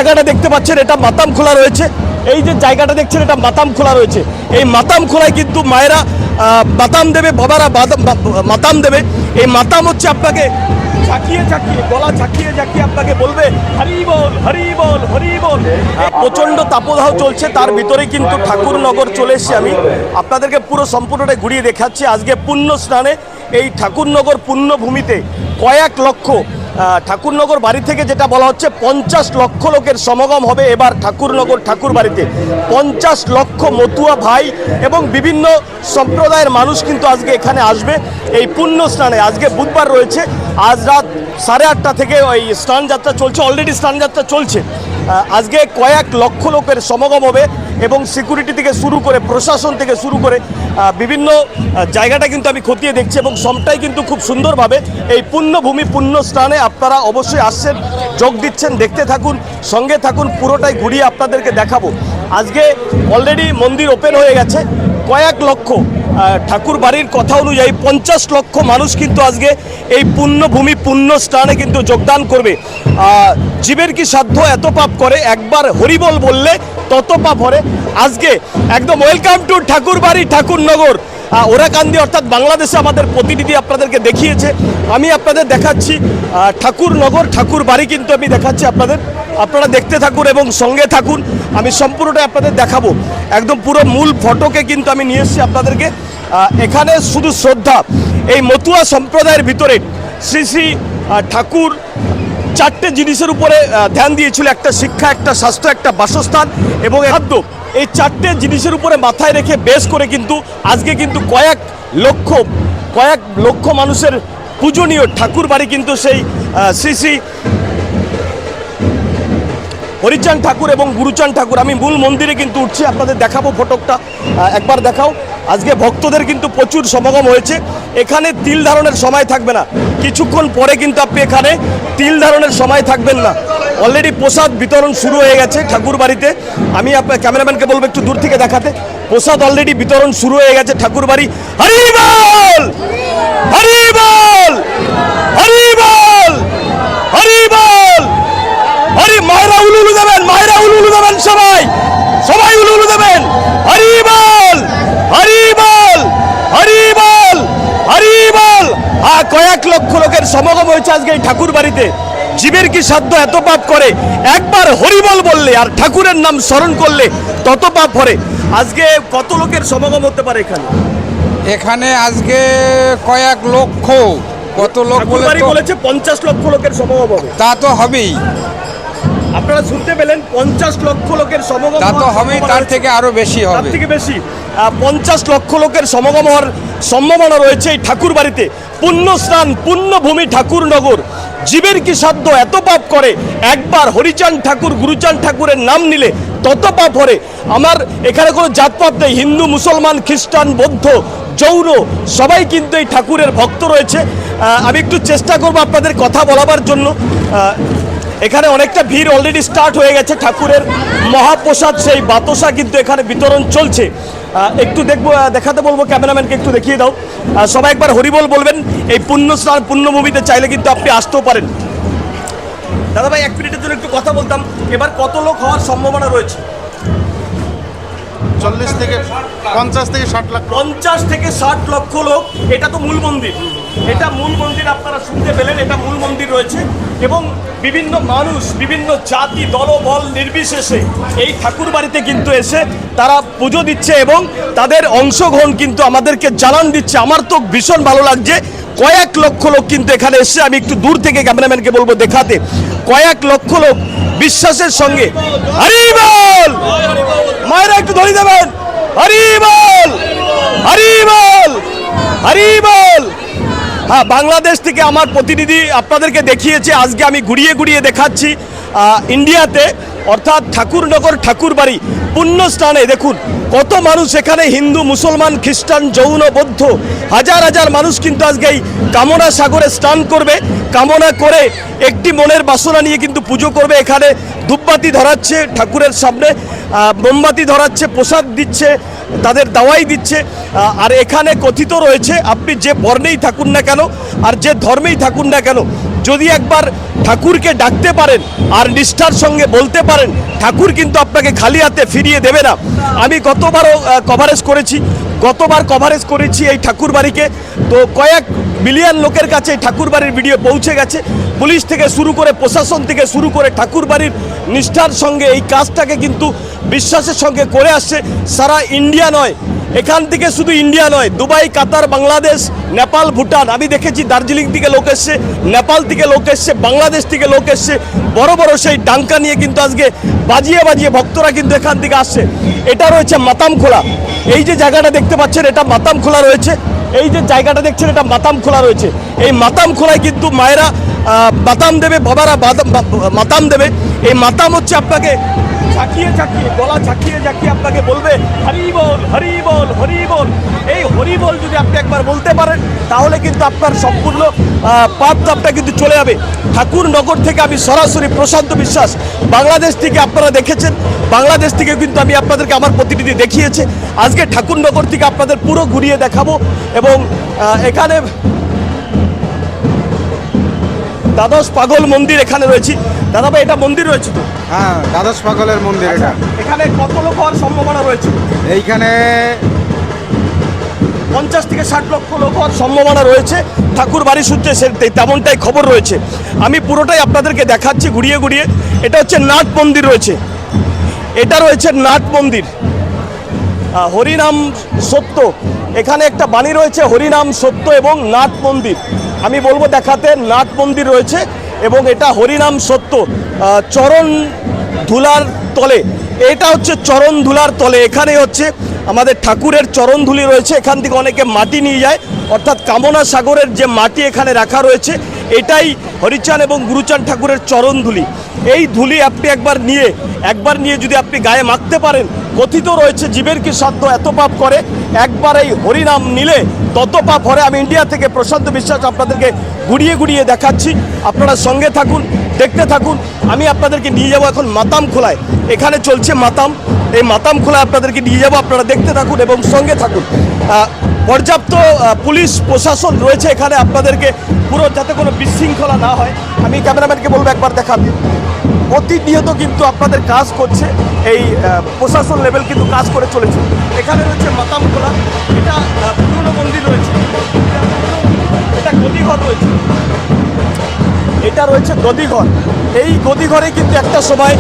জায়গাটা দেখতে পাচ্ছেন এটা মাতাম খোলা রয়েছে, এই যে জায়গাটা দেখছেন এটা মাতাম খোলা রয়েছে। এই মাতাম খোলায় কিন্তু মায়েরা মাতাম দেবে, বাবারা মাতাম দেবে। এই মাতাম হচ্ছে আপনাকে ঝাঁকিয়ে ঝাঁকিয়ে, গলা ঝাঁকিয়ে ঝাঁকিয়ে আপনাকে বলবে হরি বল হরি বল হরি বল। প্রচণ্ড তাপদাহ চলছে, তার ভিতরে কিন্তু ঠাকুরনগর চলে এসেছি আমি, আপনাদেরকে পুরো সম্পূর্ণটা ঘুরিয়ে দেখাচ্ছি। আজকে পুণ্য স্নানে এই ঠাকুরনগর পুণ্যভূমিতে কয়েক লক্ষ ঠাকুরনগর বাড়ি থেকে যেটা বলা হচ্ছে 50 লক্ষ লোকের সমাগম হবে এবার ঠাকুরনগর ঠাকুর বাড়িতে। 50 লক্ষ মতুয়া ভাই এবং বিভিন্ন সম্প্রদায়ের মানুষ কিন্তু আজকে এখানে আসবে এই পুণ্য স্নানে। আজকে বুধবার রয়েছে, আজ রাত 8:30 থেকে ওই স্নানযাত্রা চলছে, অলরেডি স্নানযাত্রা চলছে। আজকে কয়েক লক্ষ লোকের সমাগম হবে এবং সিকিউরিটি থেকে শুরু করে, প্রশাসন থেকে শুরু করে বিভিন্ন জায়গাটা কিন্তু আমি খতিয়ে দেখছি এবং সবটাই কিন্তু খুব সুন্দরভাবে এই পুণ্যভূমি পুণ্য স্নানে আপনারা অবশ্যই আসছেন, যোগ দিচ্ছেন। দেখতে থাকুন, সঙ্গে থাকুন, পুরোটাই ঘুরিয়ে আপনাদেরকে দেখাবো। আজকে অলরেডি মন্দির ওপেন হয়ে গেছে, কয়েক লক্ষ ঠাকুর বাড়ির কথা অনুযায়ী 50 লক্ষ মানুষ কিন্তু আজকে এই পুণ্যভূমি পুণ্য স্নানে কিন্তু যোগদান করবে। জীবের কি সাধ্য এত পাপ করে, একবার হরিবল বললে তত পাপ হরে। আজকে একদম ওয়েলকাম টু ঠাকুর বাড়ি ঠাকুরনগর। ওরাকান্দি অর্থাৎ বাংলাদেশে আমাদের প্রতিনিধি আপনাদেরকে দেখিয়েছে, আমি আপনাদের দেখাচ্ছি ঠাকুরনগর ঠাকুর বাড়ি কিন্তু আমি দেখাচ্ছি আপনাদের। আপনারা দেখতে থাকুন এবং সঙ্গে থাকুন, আমি সম্পূর্ণটাই আপনাদের দেখাবো। একদম পুরো মূল ফটোকে কিন্তু আমি নিয়ে এসেছি আপনাদেরকে। এখানে শুধু শ্রদ্ধা, এই মতুয়া সম্প্রদায়ের ভিতরে শ্রী শ্রী ঠাকুর 4টে জিনিসের উপরে ধ্যান দিয়েছিল, একটা শিক্ষা, একটা স্বাস্থ্য, একটা বাসস্থান এবং খাদ্য। এই 4টে জিনিসের উপরে মাথায় রেখে বেশ করে কিন্তু আজকে কিন্তু কয়েক লক্ষ মানুষের পূজনীয় ঠাকুর বাড়ি কিন্তু সেই শ্রী শ্রী হরিচাঁদ ঠাকুর এবং গুরুচাঁদ ঠাকুর। আমি মূল মন্দিরে কিন্তু উঠছি, আপনাদের দেখাবো ফটোটা, একবার দেখাও। আজকে ভক্তদের কিন্তু প্রচুর সমাগম হয়েছে। এখানে তিল ধারণের সময় থাকবে না, কিছুক্ষণ পরে কিন্তু আপনি এখানে তিল ধারণের সময় থাকবেন না। অলরেডি প্রসাদ বিতরণ শুরু হয়ে গেছে ঠাকুর বাড়িতে। আমি আপনার ক্যামেরাম্যানকে বলবো একটু দূর থেকে দেখাতে। প্রসাদ অলরেডি বিতরণ শুরু হয়ে গেছে ঠাকুর বাড়ি। হরি বল হরি বল হরি বল হরি বল হরি। মায়েরা উলুলু দেবেন, মায়েরা উলুলু দেবেন, সবাই উলুলু দেবেন। হরি বল হরি বল হরি বল হরি বল। কয়েক লক্ষ লোকের সমাগম হয়েছে আজকে এই ঠাকুর বাড়িতে। জীবের কি সাধ্য এত পাপ করে, একবার হরিবল বললে আর ঠাকুরের নাম স্মরণ করলে তত পাপ করে। আজকে কত লোকের সমাগম হতে পারে এখানে? এখানে আজকে কয়েক লক্ষ, কত লোক বলেছে 50 লক্ষ লোকের সমাগম হবে। তা তো হবেই, আপনারা শুনতে পেলেন, 50 লক্ষ লোকের সমাগম। তা তো হবেই, তার থেকে আরো বেশি হবে, তার থেকে বেশি। 50 লক্ষ লোকের সমাগম হওয়ার সম্ভাবনা রয়েছে এই ঠাকুর বাড়িতে। পুণ্য স্নান পুণ্যভূমি ঠাকুরনগর। জীবের কি সাধ্য এত পাপ করে, একবার হরিচাঁদ ঠাকুর গুরুচাঁদ ঠাকুরের নাম নিলে তত পাপ হরে। আমার এখানে কোনো জাতপাত নেই, হিন্দু মুসলমান খ্রিস্টান বৌদ্ধ জৈন সবাই কিন্তু এই ঠাকুরের ভক্ত রয়েছে। আমি একটু চেষ্টা করবো আপনাদের কথা বলাবার জন্য। এখানে অনেকটা ভিড় অলরেডি স্টার্ট হয়ে গেছে। ঠাকুরের মহাপ্রসাদ সেই বাতাসা কিন্তু এখানে বিতরণ চলছে। একটু দেখাতে বলবো ক্যামেরাম্যানকে, একটু দেখিয়ে দাও। সবাই একবার হরিবল বলবেন। এই পুণ্য স্নান পুণ্যভূমিতে চাইলে কিন্তু আপনি আসতেও পারেন। দাদা ভাই, 1 মিনিটের জন্য একটু কথা বলতাম। এবার কত লোক হওয়ার সম্ভাবনা রয়েছে? 40 থেকে 50 থেকে 60 লাখ। 50 থেকে 60 লক্ষ লোক। এটা তো মূল মন্দির, এটা মূল মন্দির, আপনারা শুনতে পেলেন, এটা মূল মন্দির রয়েছে এবং বিভিন্ন মানুষ, বিভিন্ন জাতি দলবল নির্বিশেষে এই ঠাকুর বাড়িতে কিন্তু এসে তারা পুজো দিচ্ছে এবং তাদের অংশগ্রহণ কিন্তু আমাদেরকে জানান দিচ্ছে। আমার তো ভীষণ ভালো লাগছে। কয়েক লক্ষ লোক কিন্তু এখানে এসে, আমি একটু দূর থেকে ক্যামেরাম্যানকে বলবো দেখাতে, কয়েক লক্ষ লোক বিশ্বাসের সঙ্গে হরি বল। মায়েরা একটু ধরে দেবেন, হরি বল হরি বল হরি বল। হ্যাঁ, বাংলাদেশ থেকে আমার প্রতিনিধি আপনাদেরকে দেখিয়েছে। আজকে আমি ঘুরিয়ে ঘুরিয়ে দেখাচ্ছি ইন্ডিয়াতে, অর্থাৎ ঠাকুরনগর ঠাকুর বাড়ি পুণ্য স্থানে। দেখুন কত মানুষ এখানে, হিন্দু মুসলমান খ্রিস্টান জৈন বৌদ্ধ হাজার হাজার মানুষ কিন্তু আজকে এই কামনা সাগরে স্নান করবে। কামনা করে একটি মনের বাসনা নিয়ে কিন্তু পুজো করবে। এখানে ধূপবাতি ধরাচ্ছে ঠাকুরের সামনে, মোমবাতি ধরাচ্ছে, প্রসাদ দিচ্ছে, তাদের দাওয়াই দিচ্ছে। আর এখানে কথিত রয়েছে, আপনি যে বর্ণেই থাকুন না কেন আর যে ধর্মেই থাকুন না কেন, যদি একবার ঠাকুরকে ডাকতে পারেন আর নিষ্ঠার সঙ্গে বলতে পারেন, ঠাকুর কিন্তু আপনাকে খালি হাতে ফিরিয়ে দেবে না। আমি গতবারও গতবার কভারেজ করেছি এই ঠাকুর বাড়িকে, তো কয়েক মিলিয়ন লোকের কাছে এই ঠাকুর বাড়ির ভিডিও পৌঁছে গেছে। পুলিশ থেকে শুরু করে, প্রশাসন থেকে শুরু করে, ঠাকুর বাড়ির নিষ্ঠার সঙ্গে এই কাজটাকে কিন্তু বিশ্বাসের সঙ্গে করে আসছে সারা ইন্ডিয়া নয়, এখান থেকে শুধু ইন্ডিয়া নয়, দুবাই, কাতার, বাংলাদেশ, নেপাল, ভুটান, আমি দেখেছি দার্জিলিং থেকে লোক এসছে, নেপাল থেকে লোক এসছে, বাংলাদেশ থেকে লোক এসছে, বড় বড় সেই ডাঙ্কা নিয়ে কিন্তু আজকে বাজিয়ে বাজিয়ে ভক্তরা কিন্তু এখান থেকে আসছে। এটা রয়েছে মাতামখোলা, এই যে জায়গাটা দেখতে পাচ্ছেন এটা মাতামখোলা রয়েছে, এই যে জায়গাটা দেখছেন এটা মাতামখোলা রয়েছে। এই মাতামখোলায় কিন্তু মায়েরা মাতাম দেবে, বাবারা মাতাম দেবে। এই মাতাম হচ্ছে আপনাকে ঝাঁকিয়ে ঝাঁকিয়ে, গলা ঝাঁকিয়ে ঝাঁকিয়ে আপনাকে বলবে হরি বল, হরি বল, হরি বল। এই হরি বল যদি আপনি একবার বলতে পারেন তাহলে কিন্তু আপনার সম্পূর্ণ পাপ তাপটা কিন্তু চলে যাবে। ঠাকুরনগর থেকে আমি সরাসরি প্রশান্ত বিশ্বাস, বাংলাদেশ থেকে আপনারা দেখেছেন, বাংলাদেশ থেকে কিন্তু আমি আপনাদেরকে আমার প্রতিনিধি দেখিয়েছে। আজকে ঠাকুরনগর থেকে আপনাদের পুরো ঘুরিয়ে দেখাবো এবং এখানে দ্বাদশ পাগল মন্দির এখানে রয়েছে। দাদা ভাই, এটা মন্দির রয়েছে তো? হ্যাঁ, দ্বাদশ পাগলের মন্দির এটা। এখানে কত লোক হওয়ার সম্ভাবনা রয়েছে? এইখানে 50 থেকে 60 লক্ষ লোক হওয়ার সম্ভাবনা রয়েছে। ঠাকুর বাড়ি সূত্রে তেমনটাই খবর রয়েছে। আমি পুরোটাই আপনাদেরকে দেখাচ্ছি ঘুরিয়ে ঘুরিয়ে। এটা হচ্ছে নাট মন্দির রয়েছে, এটা রয়েছে নাট মন্দির, হরিনাম সত্য। এখানে একটা বাণী রয়েছে হরিনাম সত্য এবং নাট মন্দির। আমি বলবো দেখাতে, নাট মন্দির রয়েছে এবং এটা হরিনাম সত্য। চরণ ধুলার তলে, এটা হচ্ছে চরণ ধুলার তলে। এখানে হচ্ছে আমাদের ঠাকুরের চরণ ধুলি রয়েছে, এখান থেকে অনেকে মাটি নিয়ে যায়, অর্থাৎ কামনা সাগরের যে মাটি এখানে রাখা রয়েছে এটাই হরিচান এবং গুরুচান ঠাকুরের চরণ ধুলি। এই ধুলি আপনি একবার নিয়ে যদি আপনি গায়ে মাখতে পারেন, কথিত রয়েছে জীবের কি সাধ্য এত পাপ করে, একবার এই হরিনাম নিলে তত পাপ হরে। আমি ইন্ডিয়া থেকে প্রশান্ত বিশ্বাস আপনাদেরকে ঘুরিয়ে ঘুরিয়ে দেখাচ্ছি, আপনারা সঙ্গে থাকুন, দেখতে থাকুন। আমি আপনাদেরকে নিয়ে যাব এখন মাতামখোলায়, এখানে চলছে মাতাম। এই মাতামখোলায় আপনাদেরকে নিয়ে যাব, আপনারা দেখতে থাকুন এবং সঙ্গে থাকুন। পর্যাপ্ত পুলিশ প্রশাসন রয়েছে এখানে, আপনাদেরকে পুরো যাতে কোনো বিশৃঙ্খলা না হয় আমি ক্যামেরাম্যানকে বলবো একবার দেখাতে। প্রতিনিয়ত কিন্তু আপনাদের কাজ করছে, এই প্রশাসন লেভেল কিন্তু কাজ করে চলেছে। এখানে রয়েছে মাতামখোলা, এটা পুরনো মন্দির রয়েছে, এটা গদিঘর রয়েছে, এটা রয়েছে গদিঘর। এই গদিঘরে কিন্তু একটা সময়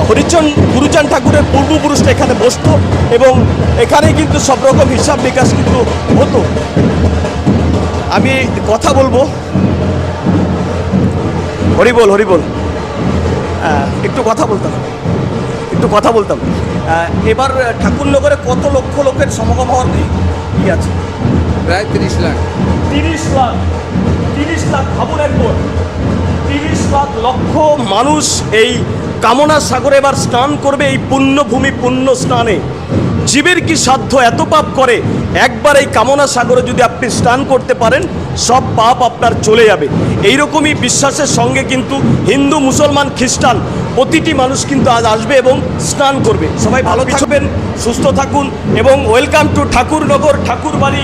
হরিচন গুরুচান ঠাকুরের পূর্বপুরুষরা এখানে বসতো এবং এখানে কিন্তু সব রকম হিসাব নিকাশ কিন্তু হতো। আমি কথা বলবো, হরিবল হরিবল, একটু কথা বলতাম। এবার ঠাকুরনগরে কত লক্ষ লোকের সমাগম হওয়ার কি আছে? প্রায় 30 লাখ। 30 লাখ ভাবুন একবার, 30 লাখ লক্ষ মানুষ এই কামনা সাগরে এবার স্নান করবে। এই পুণ্যভূমি পুণ্য স্নানে জীবের কি সাধ্য এত পাপ করে, একবার এই কামনা সাগরে যদি আপনি স্নান করতে পারেন সব পাপ আপনার চলে যাবে। এইরকমই বিশ্বাসের সঙ্গে কিন্তু হিন্দু, মুসলমান, খ্রিস্টান প্রতিটি মানুষ কিন্তু আজ আসবে এবং স্নান করবে। সবাই ভালো থাকবেন, সুস্থ থাকুন এবং ওয়েলকাম টু ঠাকুরনগর ঠাকুর বাড়ি